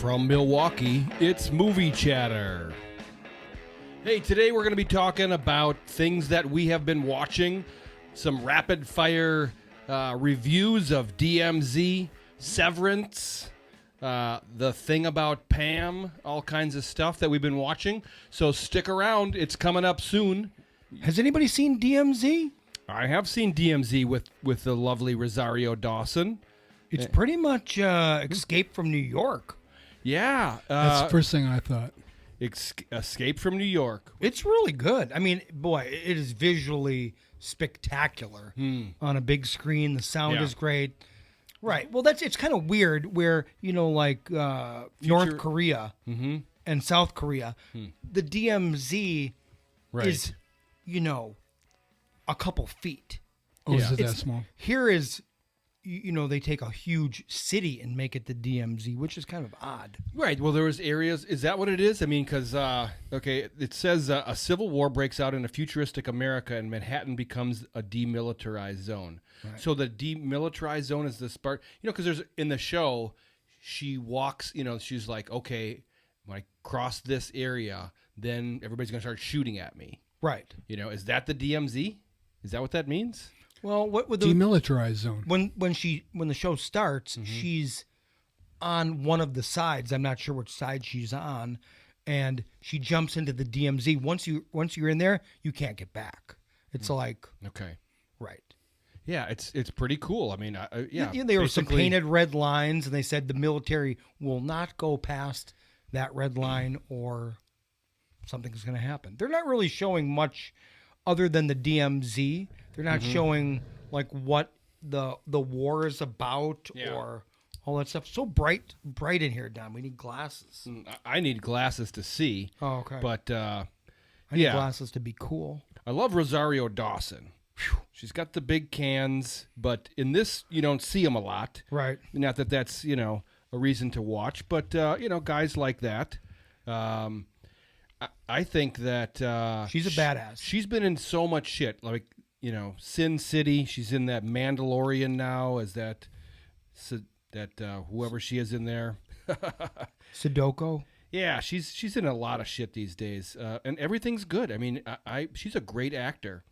From Milwaukee, it's Movie Chatter. Hey, today we're going to be talking about things that we have been watching, some rapid fire reviews of DMZ, Severance, the Thing About Pam, all kinds of stuff that we've been watching. So stick around, it's coming up soon. Has anybody seen DMZ? I have seen DMZ with the lovely Rosario Dawson. It's pretty much Escape from New York. Yeah. That's the first thing I thought. Escape from New York. It's really good. I mean, boy, it is visually spectacular on a big screen. The sound is great. Right. Well, it's kind of weird where, like North Korea and South Korea, the DMZ is, a couple feet. Oh, is it that small? Here is, they take a huge city and make it the DMZ, which is kind of odd. Right. Well, there was areas. Is that what it is? I mean, because, it says a civil war breaks out in a futuristic America and Manhattan becomes a demilitarized zone. Right. So the demilitarized zone is the spark, because there's in the show, she walks, she's like, okay, when I cross this area, then everybody's going to start shooting at me. Right. Is that the DMZ? Is that what that means? Well, what would demilitarized zone? When the show starts, she's on one of the sides. I'm not sure which side she's on, and she jumps into the DMZ. Once you're in there, you can't get back. It's like right. Yeah, it's pretty cool. I mean, there were some painted red lines, and they said the military will not go past that red line, or something's going to happen. They're not really showing much other than the DMZ. They're not showing like what the war is about or all that stuff. So bright in here, Don. We need glasses. I need glasses to see. Oh, okay. But I need glasses to be cool. I love Rosario Dawson. Whew. She's got the big cans, but in this you don't see them a lot. Right. Not that that's a reason to watch, but guys like that. I think that she's a badass. She's been in so much shit, like Sin City. She's in that Mandalorian now. As that whoever she is in there, Sudoku. Yeah, she's in a lot of shit these days, and everything's good. I mean, she's a great actor.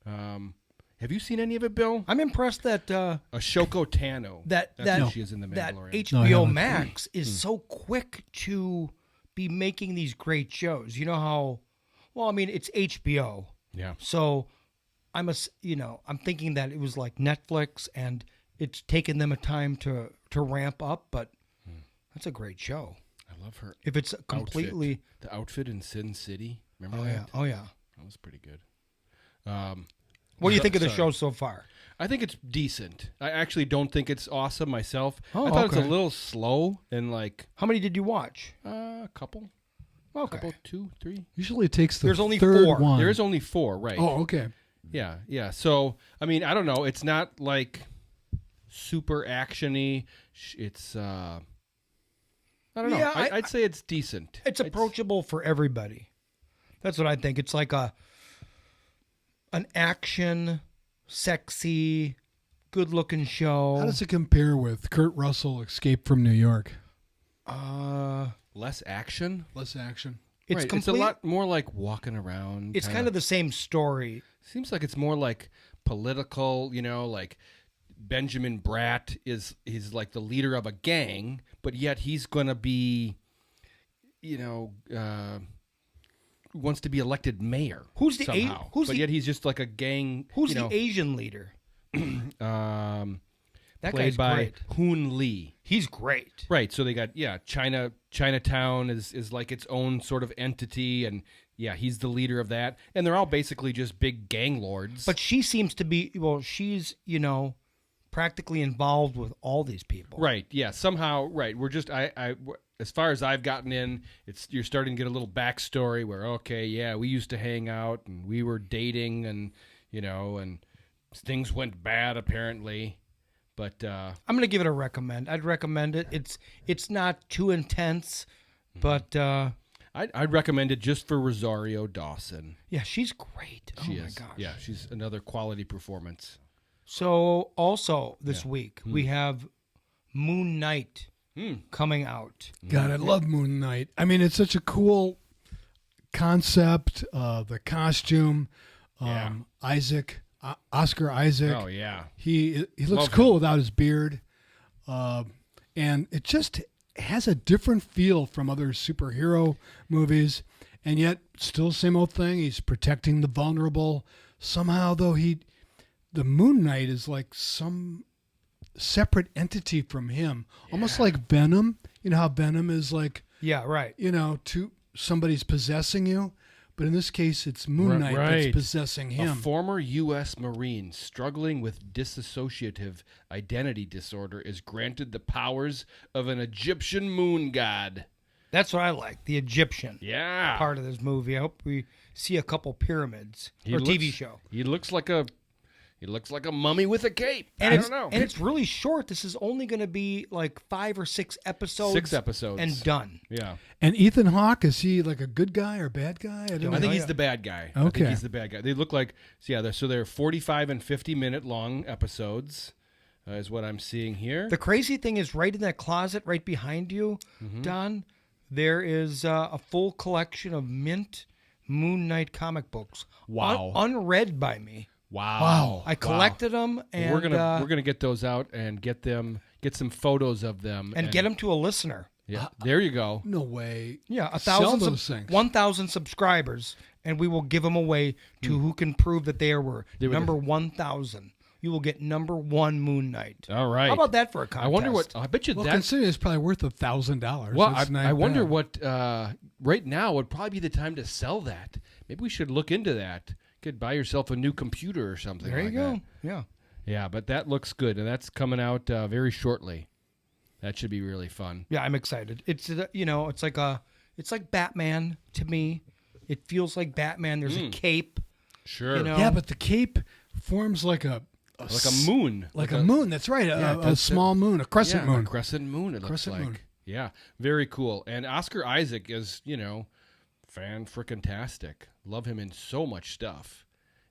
Have you seen any of it, Bill? I'm impressed that Ashoko Tano. That she is in the Mandalorian. That HBO Max is so quick to be making these great shows. You know how? Well, I mean, it's HBO. Yeah. So I'm thinking that it was like Netflix, and it's taken them a time to ramp up, but that's a great show. I love her. If it's completely the outfit in Sin City, remember that? Oh yeah, that was pretty good. What do you think of the show so far? I think it's decent. I actually don't think it's awesome myself. Oh, I thought it's a little slow and like. How many did you watch? A couple. Okay. Couple, 2, 3. Usually it takes the There's only third 4. one. There is only 4, right? Oh, okay. Yeah. So, I mean, I don't know. It's not like super action-y. It's, I don't know. I'd say it's decent. It's approachable for everybody. That's what I think. It's like an action, sexy, good-looking show. How does it compare with Kurt Russell, Escape from New York? Less action? Less action. It's a lot more like walking around. It's kind of the same story. Seems like it's more like political, like Benjamin Bratt he's like the leader of a gang, but yet he's going to be, wants to be elected mayor. Who's the somehow. But yet he's just like a gang. Who's the Asian leader? That played guy's by great. Hoon Lee. He's great. Right. So they got Chinatown is like its own sort of entity, and he's the leader of that, and they're all basically just big gang lords. But she seems to be she's practically involved with all these people. Right. Yeah. Somehow. Right. We're just as far as I've gotten in, you're starting to get a little backstory where we used to hang out and we were dating and and things went bad apparently. But I'm going to give it a recommend. I'd recommend it. It's not too intense, but I'd recommend it just for Rosario Dawson. Yeah, she's great. She my is. gosh. Yeah, she's another quality performance. So also this week we have Moonknight coming out. God, I love Moonknight. I mean, it's such a cool concept. The costume, Oscar Isaac. Oh yeah, he looks Love cool him. without his beard, and it just has a different feel from other superhero movies, and yet still same old thing. He's protecting the vulnerable. Somehow, though, the Moon Knight is like some separate entity from him, almost like Venom. You know how Venom is like, to somebody's possessing you, but in this case, it's Moon Knight that's possessing him. A former U.S. Marine struggling with dissociative identity disorder is granted the powers of an Egyptian moon god. That's what I like, the Egyptian part of this movie. I hope we see a couple pyramids TV show. He looks like a mummy with a cape. And I don't know. And it's really short. This is only going to be like 5 or 6 episodes. 6 episodes. And done. Yeah. And Ethan Hawke, is he like a good guy or bad guy? I think he's the bad guy. Okay. I think he's the bad guy. They look like, they're 45 and 50-minute long episodes, is what I'm seeing here. The crazy thing is right in that closet right behind you, Don, there is a full collection of mint Moon Knight comic books. Wow. Unread by me. Wow. I collected them, and we're gonna get those out and get some photos of them and get them to a listener. Yeah, there you go. No way. Yeah, 1,000 1,000 subscribers, and we will give them away to who can prove that they were number 1,000. You will get number 1 Moon Knight. All right. How about that for a contest? I wonder what. I bet you Well, that. considering it's probably worth $1,000. Well, That's not I wonder bad. what. Right now would probably be the time to sell that. Maybe we should look into that. Could buy yourself a new computer or something. There you go. That. Yeah. Yeah, but that looks good, and that's coming out very shortly. That should be really fun. Yeah, I'm excited. It's it's like Batman to me. It feels like Batman. There's a cape. Sure. Yeah, but the cape forms like a moon. Like a moon. That's right. A small moon, a crescent moon. A crescent moon. It looks like. Moon. Yeah, very cool. And Oscar Isaac is, fan-frickin-tastic. Love him in so much stuff.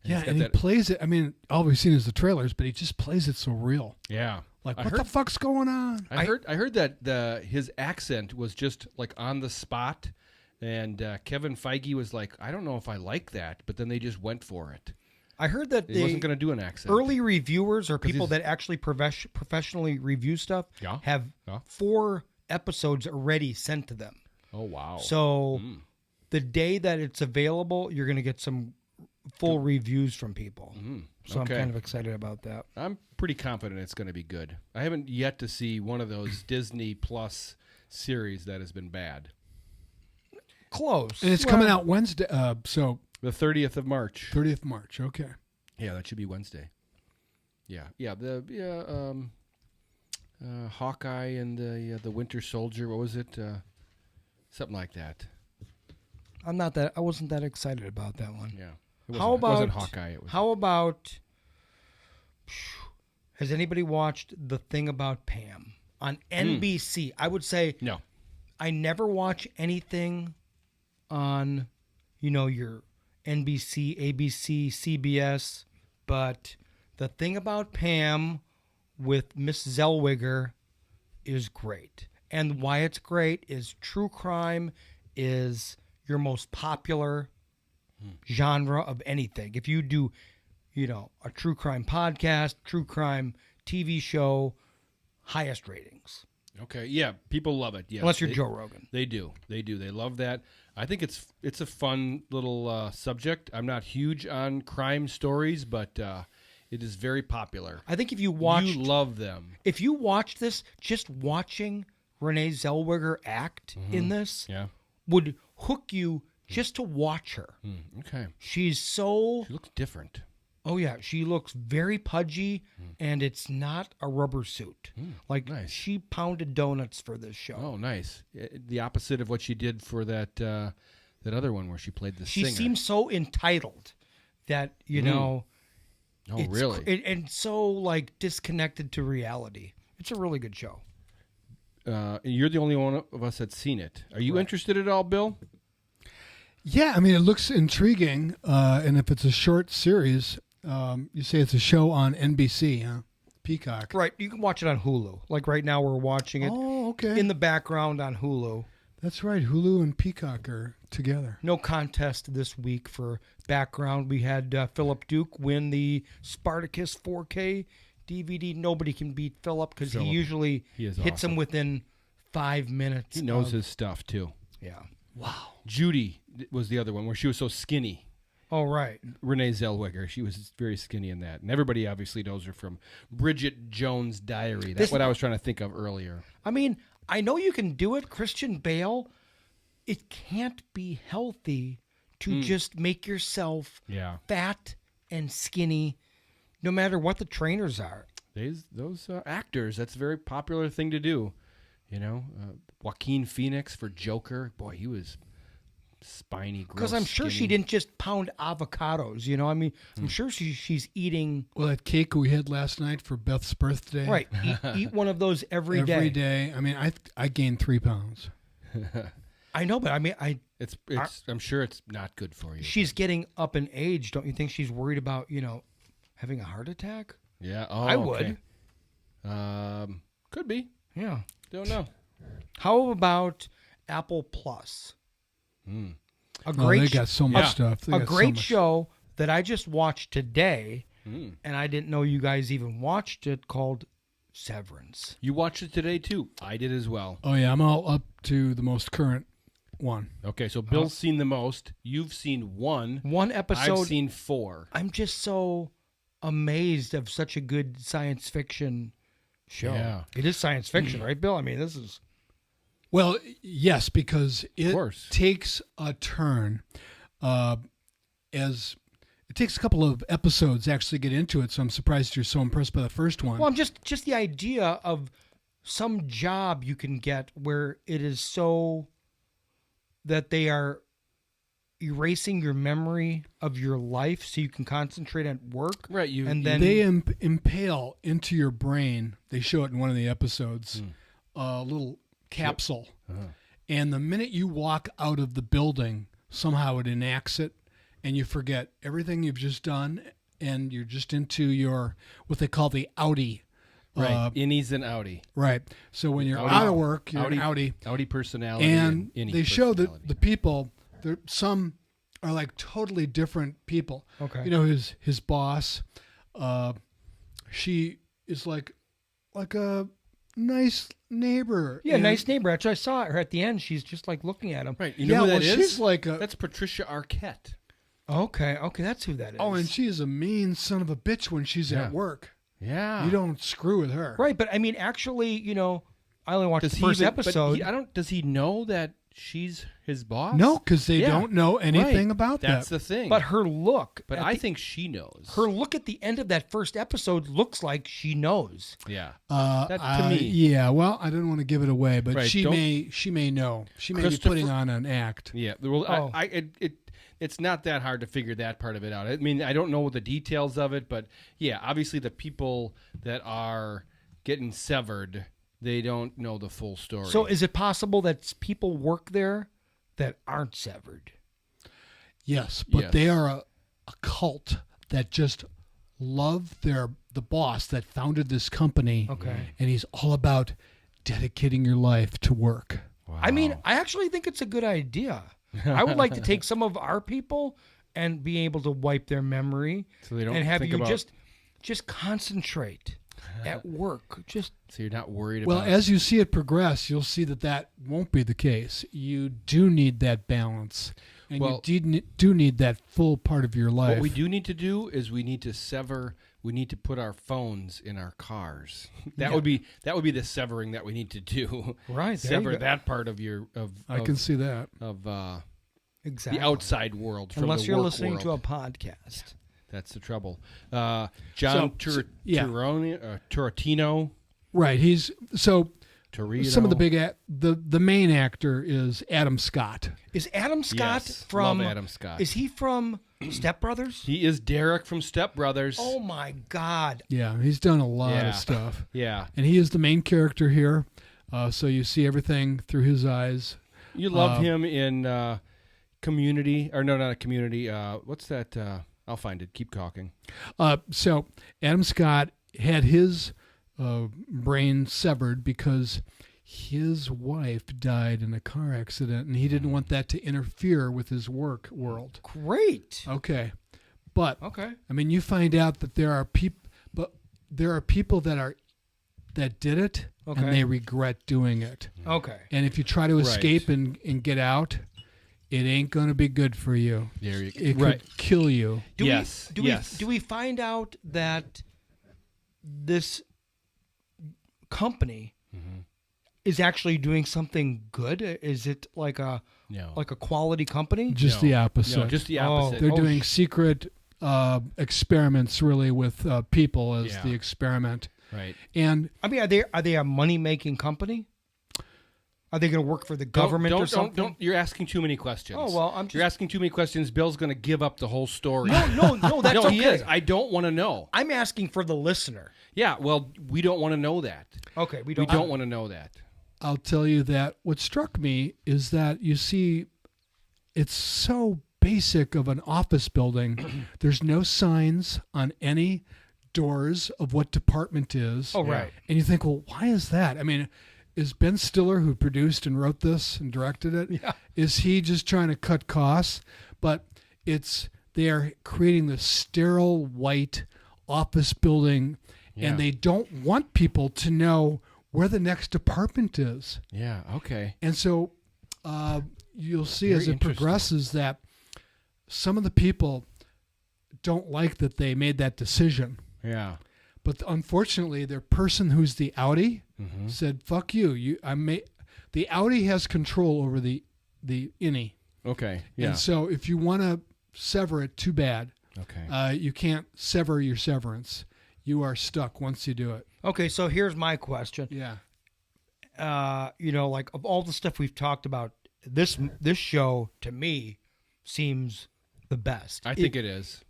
And he plays it. I mean, all we've seen is the trailers, but he just plays it so real. Yeah. Like, what the fuck's going on? I heard that his accent was just like on the spot, and Kevin Feige was like, I don't know if I like that, but then they just went for it. I heard that he wasn't going to do an accent. Early reviewers or people that actually professionally review stuff have 4 episodes already sent to them. Oh, wow. So the day that it's available, you're going to get some full reviews from people. So I'm kind of excited about that. I'm pretty confident it's going to be good. I haven't yet to see one of those Disney Plus series that has been bad. Close. And it's coming out Wednesday. So the 30th of March. 30th March. Okay. Yeah, that should be Wednesday. Yeah. Hawkeye and the Winter Soldier. What was it? Something like that. I wasn't that excited about that one. Yeah. It wasn't Hawkeye. How about? Has anybody watched The Thing About Pam on NBC? I would say no. I never watch anything on, your NBC, ABC, CBS, but The Thing About Pam with Miss Zellweger is great. And why it's great is true crime is your most popular genre of anything. If you do, a true crime podcast, true crime TV show, highest ratings. Okay, yeah, people love it. Yeah, unless you're Joe Rogan. They do. They love that. I think it's a fun little subject. I'm not huge on crime stories, but it is very popular. I think if you watch, you love them. If you watch this, just watching Renee Zellweger act in this would hook you just to watch her. Okay. She looks different. Oh, yeah. She looks very pudgy, and it's not a rubber suit. Nice. She pounded donuts for this show. Oh, nice. The opposite of what she did for that other one where she played the singer. She seems so entitled that, Oh, really? And so, disconnected to reality. It's a really good show. You're the only one of us that's seen it. Are you interested at all, Bill? Yeah, I mean, it looks intriguing. And if it's a short series, you say it's a show on NBC, huh? Peacock. Right. You can watch it on Hulu. Like right now, we're watching it Oh, okay. in the background on Hulu. That's right. Hulu and Peacock are together. No contest this week for background. We had Philip Duke win the Spartacus 4K DVD. Nobody can beat Philip because he usually hits awesome. him within 5 minutes. He knows his stuff, too. Yeah. Wow. Judy was the other one where she was so skinny. Oh, right. Renee Zellweger. She was very skinny in that. And everybody obviously knows her from Bridget Jones' Diary. That's what I was trying to think of earlier. I mean, I know you can do it. Christian Bale, it can't be healthy to just make yourself fat and skinny no matter what the trainers are. Those actors, that's a very popular thing to do. You know, Joaquin Phoenix for Joker. Boy, he was spiny, gross, because I'm sure she skinny. didn't just pound avocados, you know. I mean, I'm sure she's eating. Well, that cake we had last night for Beth's birthday. Right, eat one of those every day. Every day. I mean, I gained 3 pounds. I know, but I mean, It's. I'm sure it's not good for you. she's getting up in age. Don't you think she's worried about having a heart attack? Yeah. Oh, I would. Okay. Could be. Yeah. Don't know. How about Apple Plus? A Oh, great they got so much stuff. They a got so great much. show that I just watched today, and I didn't know you guys even watched it, called Severance. You watched it today too. I did as well. Oh, yeah. I'm all up to the most current one. Okay, so Bill's seen the most. You've seen one. One episode. I've seen 4. I'm just so amazed of such a good science fiction show. Yeah. It is science fiction, right, Bill? I mean, this is... Well, yes, because it course. takes a turn. As it takes a couple of episodes to actually get into it, so I'm surprised you're so impressed by the first one. Well, I'm just the idea of some job you can get where it is so that they are erasing your memory of your life so you can concentrate at work. Right. And then they impale into your brain. They show it in one of the episodes. A little capsule. And the minute you walk out of the building, somehow it enacts it, and you forget everything you've just done, and you're just into your what they call the outie. Right. Innies and outie. Right. So when you're Outie. out of work, you're an Outie. outie. Outie personality. And innie they show personality. that the people, some are like totally different people. Okay. You know, his boss, she is like a nice neighbor. yeah, and- nice neighbor. Actually, I saw her at the end. She's just like looking at him. Right. You know Yeah, who well, that is? she's like a. That's Patricia Arquette. Okay, that's who that is. Oh, and she is a mean son of a bitch when she's Yeah. at work. Yeah. You don't screw with her. right, but I mean, actually, I only watched Does the he first even, but episode. does he know that she's his boss? No, because they Yeah. don't know anything Right. about That's that. the thing. But her look, But I think she knows. her look at the end of that first episode looks like she knows. Yeah. That to me. Yeah, well, I didn't want to give it away, but Right, she don't- may know. She may be Christopher- putting on an act. Yeah. Well, Oh. it's not that hard to figure that part of it out. I mean, I don't know the details of it, but yeah, obviously the people that are getting severed, they don't know the full story. So, is it possible that people work there that aren't severed? Yes, but Yes. they are a cult that just love the boss that founded this company. Okay. And he's all about dedicating your life to work. Wow. I mean, I actually think it's a good idea. I would like to take some of our people and be able to wipe their memory So they don't and have think you about- just concentrate at work. Just so you're not worried Well, about. as you see it progress, you'll see that won't be the case. You do need that balance. And Well- you do need that full part of your life. What we do need to do is we need to sever. We need to put our phones in our cars. That would be the severing that we need to do. Right, there you Sever go. that part of your I can see that. of exactly. the outside world from Unless the you're work listening world. to a podcast. That's the trouble. John yeah. Turotino. Right. He's so Torito. some of the big the main actor is Adam Scott. Is Adam Scott Yes, from love Adam Scott. Is he from Step Brothers? He is Derek from Step Brothers. Oh my God. Yeah, he's done a lot Yeah. of stuff. Yeah. And he is the main character here. So you see everything through his eyes. You love him in Community. Or no, not a Community. What's that? I'll find it. Keep talking. So Adam Scott had his brain severed because his wife died in a car accident, and he didn't want that to interfere with his work world. Great. Okay, but Okay. I mean, you find out that there are people that did it, Okay. and they regret doing it. Okay. And if you try to escape and get out, it ain't going to be good for you. It could kill you. Do we find out that this company is actually doing something good? Is it like a quality company? Just the opposite. No, just the opposite. They're doing secret experiments, really, with people as the experiment. Right. And I mean, are they a money making company? Are they going to work for the government or something? Don't. You're asking too many questions. Oh well, You're asking too many questions. Bill's going to give up the whole story. No, that's no, okay. he is. I don't want to know. I'm asking for the listener. Yeah, well, we don't want to know that. Okay, we We don't. don't want to know that. I'll tell you that what struck me is that, you see, it's so basic of an office building. There's no signs on any doors of what department is. Oh, right. And you think, well, why is that? I mean, is Ben Stiller, who produced and wrote this and directed it, is he just trying to cut costs? But they are creating this sterile white office building, and they don't want people to know where the next department is. Yeah, okay. And so you'll see Very as it progresses that some of the people don't like that they made that decision. Yeah. But unfortunately, their person who's the Audi said, "Fuck you! The Audi has control over the innie." Okay. Yeah. And so if you want to sever it, too bad. Okay. You can't sever your severance. You are stuck once you do it. Okay, so here's my question. Yeah. Like of all the stuff we've talked about, this show to me seems the best. I think it is.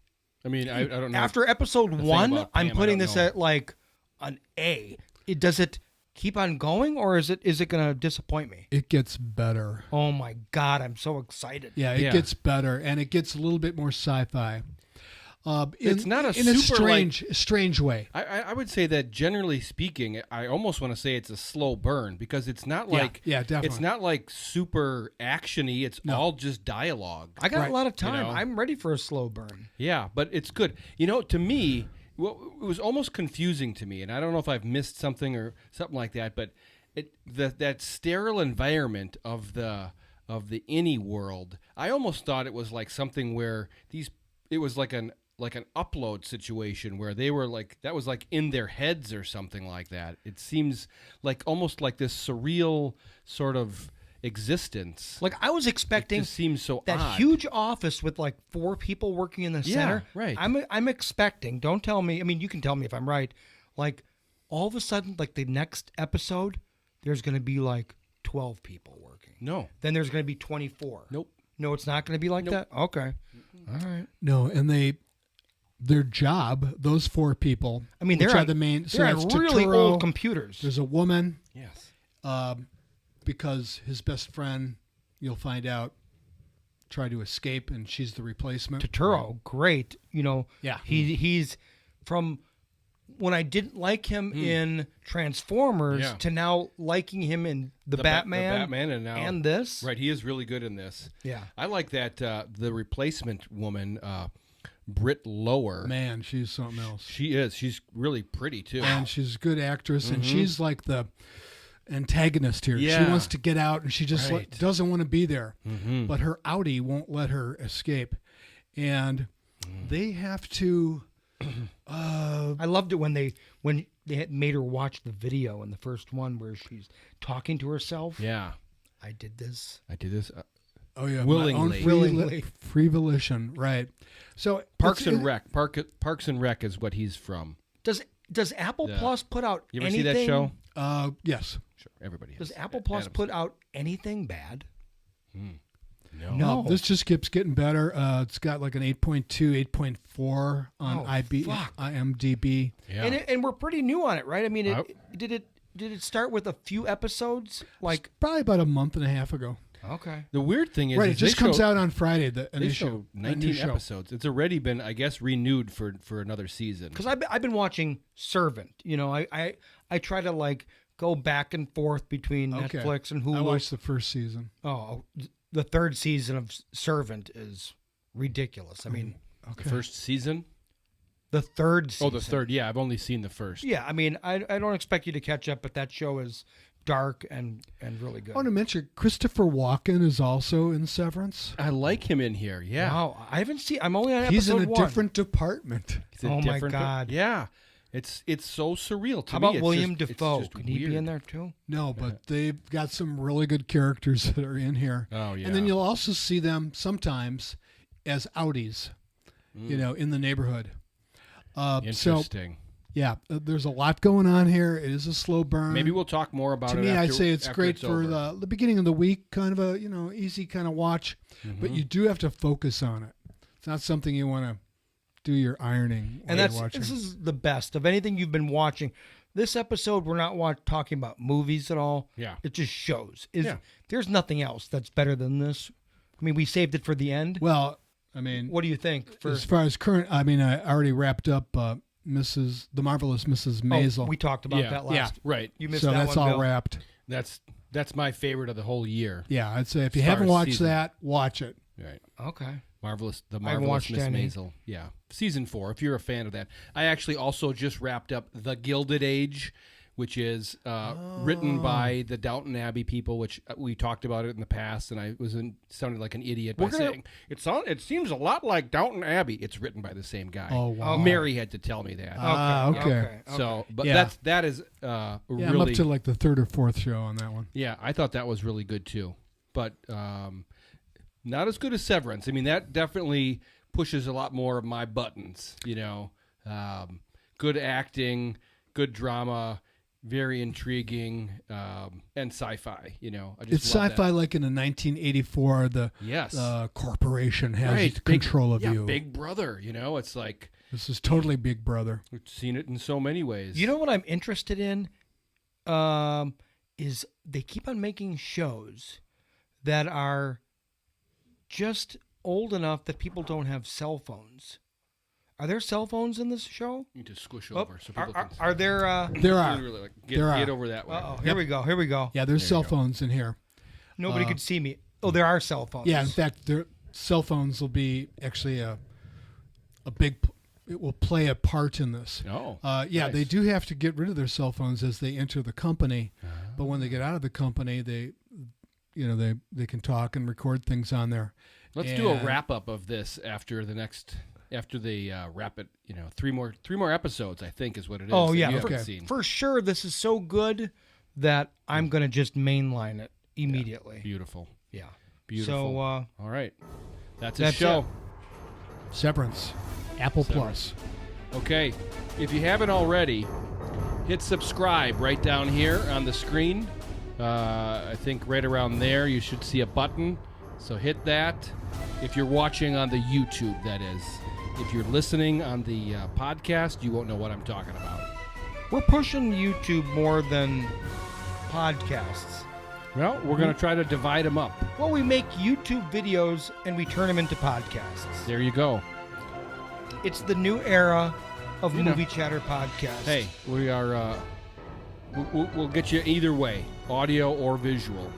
I mean, I don't know. After episode Thing 1, About I'm Pam, I putting don't this know. at like an A. Does it keep on going, or is it going to disappoint me? It gets better. Oh my God, I'm so excited. Yeah, it gets better, and it gets a little bit more sci-fi. It's not a in a super, strange way. I would say that generally speaking, I almost want to say it's a slow burn because it's not like definitely. it's not like super actiony. It's all just dialogue. I got a lot of time. You know? I'm ready for a slow burn. Yeah, but it's good. To me, it was almost confusing to me, and I don't know if I've missed something or something like that. But that sterile environment of the innie world, I almost thought it was like something where it was like an upload situation where they were like, that was like in their heads or something like that. It seems like almost like this surreal sort of existence. Like I was expecting It just seems so that odd. huge office with like 4 people working in the center. right. I'm expecting, don't tell me, I mean, you can tell me if I'm right, like all of a sudden, like the next episode, there's going to be like 12 people working. No. Then there's going to be 24. Nope. No, it's not going to be like that? Okay. All right. No, and their job, those 4 people, I mean, which they're are on, the main. they're on that's really Turturro. old computers. There's a woman, Yes. because his best friend, you'll find out, tried to escape, and she's the replacement. Turturro, great. Yeah. He's from when I didn't like him in Transformers to now liking him in the Batman. The Batman and this. Right, he is really good in this. Yeah. I like that the replacement woman, Britt Lower. Man, she's something else. She is. She's really pretty too. And she's a good actress, and she's like the antagonist here. Yeah. She wants to get out, and she just Right. doesn't want to be there. But her Audi won't let her escape, and they have to. I loved it when they had made her watch the video in the first one where she's talking to herself. Yeah. I did this. I did this. Oh yeah, Willingly. willingly, free volition, right? So Parks and Rec. Parks and Rec is what he's from. Does Apple Plus put out You ever anything? see that show? Yes. Sure, everybody has. Does Apple Plus Adam's- put out anything bad? No. This just keeps getting better. It's got like an 8.2, 8.4 on Oh, fuck. IMDb. Yeah. And we're pretty new on it, right? I mean, did it start with a few episodes? Like, Probably about a month and a half ago. Okay. The weird thing is, Right, is it just they comes show- out on Friday. The They initial show 19 episodes. It's already been, I guess, renewed for another season. Because I've been watching Servant. You know, I try to like go back and forth between Netflix and Hulu. I watched the first season. Oh, the third season of Servant is ridiculous. I mean, The first season? the third season. Oh, the third. Yeah, I've only seen the first. Yeah, I mean, I don't expect you to catch up, but that show is dark and really good. I want to mention Christopher Walken is also in Severance. I like him in here. Yeah. Wow, I haven't seen. I'm only on He's episode in a 1. different department. He's a Oh, my different- God. Yeah. It's so surreal to How me. about It's William just- it's Dafoe? just Can he be weird. in there too? No, but they've got some really good characters that are in here. Oh, yeah. And then you'll also see them sometimes as outies, in the neighborhood. So, Interesting. yeah, there's a lot going on here. It is a slow burn. Maybe we'll talk more about to it me, after, I'd say it's after great it's for over. the beginning of the week, kind of a easy kind of watch. But you do have to focus on it. It's not something you want to do your ironing while And you're this watching. is the best of anything you've been watching. This episode, we're not talking about movies at all. Yeah. It just shows. Yeah. There's nothing else that's better than this. I mean, we saved it for the end. Well, I mean, What do you think? as far as current, I mean, I already wrapped up the marvelous Mrs. Maisel. We talked about Yeah. that last. Right. You missed so that that's one, all Bill. wrapped. That's my favorite of the whole year. Yeah, I'd say if you As far haven't as watched season. that, watch it. Right. Okay. The haven't marvelous watched Miss any. Maisel. Yeah, season 4. If you're a fan of that, I actually also just wrapped up The Gilded Age, which is written by the Downton Abbey people, which we talked about it in the past, and I sounded like an idiot by saying it seems a lot like Downton Abbey. It's written by the same guy. Oh, wow. Mary had to tell me that. Okay. So, but Yeah. that is Yeah, really. I'm up to like the third or fourth show on that one. Yeah, I thought that was really good too, but not as good as Severance. I mean, that definitely pushes a lot more of my buttons. Good acting, good drama, very intriguing, and sci-fi. I just It's love sci-fi that. like in a 1984. The Yes. corporation has Right, control of you. Big Brother. It's like This is totally Big Brother. we've seen it in so many ways. You know what I'm interested in? Is they keep on making shows that are just old enough that people don't have cell phones. Are there cell phones in this show? You need to squish Oh, over so people can. are there? There are. Literally, like, There are. get over that way. Oh, here we go. Here we go. Yeah, there's cell phones in here. Nobody could see me. Oh, there are cell phones. Yeah, in fact, their cell phones will be actually a big. It will play a part in this. Oh, Yeah, nice. they do have to get rid of their cell phones as they enter the company, but when they get out of the company, they can talk and record things on there. Let's do a And- wrap up of this after they wrap it. 3 more episodes, I think, is what it is. Oh that yeah. you For, haven't seen. for sure, this is so good that I'm gonna just mainline it immediately. Beautiful, Yeah. beautiful. So All right, that's a that's show. Severance, Apple Plus. Okay, if you haven't already, hit subscribe right down here on the screen. I think right around there you should see a button. So hit that. If you're watching on the YouTube, that is. If you're listening on the podcast, you won't know what I'm talking about. we're pushing YouTube more than podcasts. Well, we're going to try to divide them up. Well, we make YouTube videos and we turn them into podcasts. There you go. It's the new era of You know. Movie Chatter Podcast. Hey, we are. We'll get you either way, audio or visual.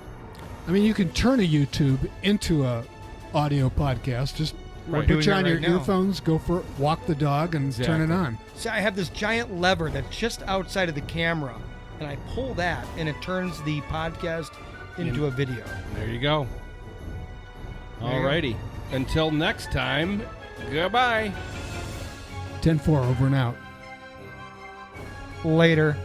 I mean, you can turn a YouTube into a audio podcast. Just Right. put you Doing on it your right now. earphones, go for walk the dog, and turn it Exactly. on. See, I have this giant lever that's just outside of the camera, and I pull that, and it turns the podcast into a video. There you go. There you go. Alrighty. Until next time, goodbye. 10-4 over and out. Later.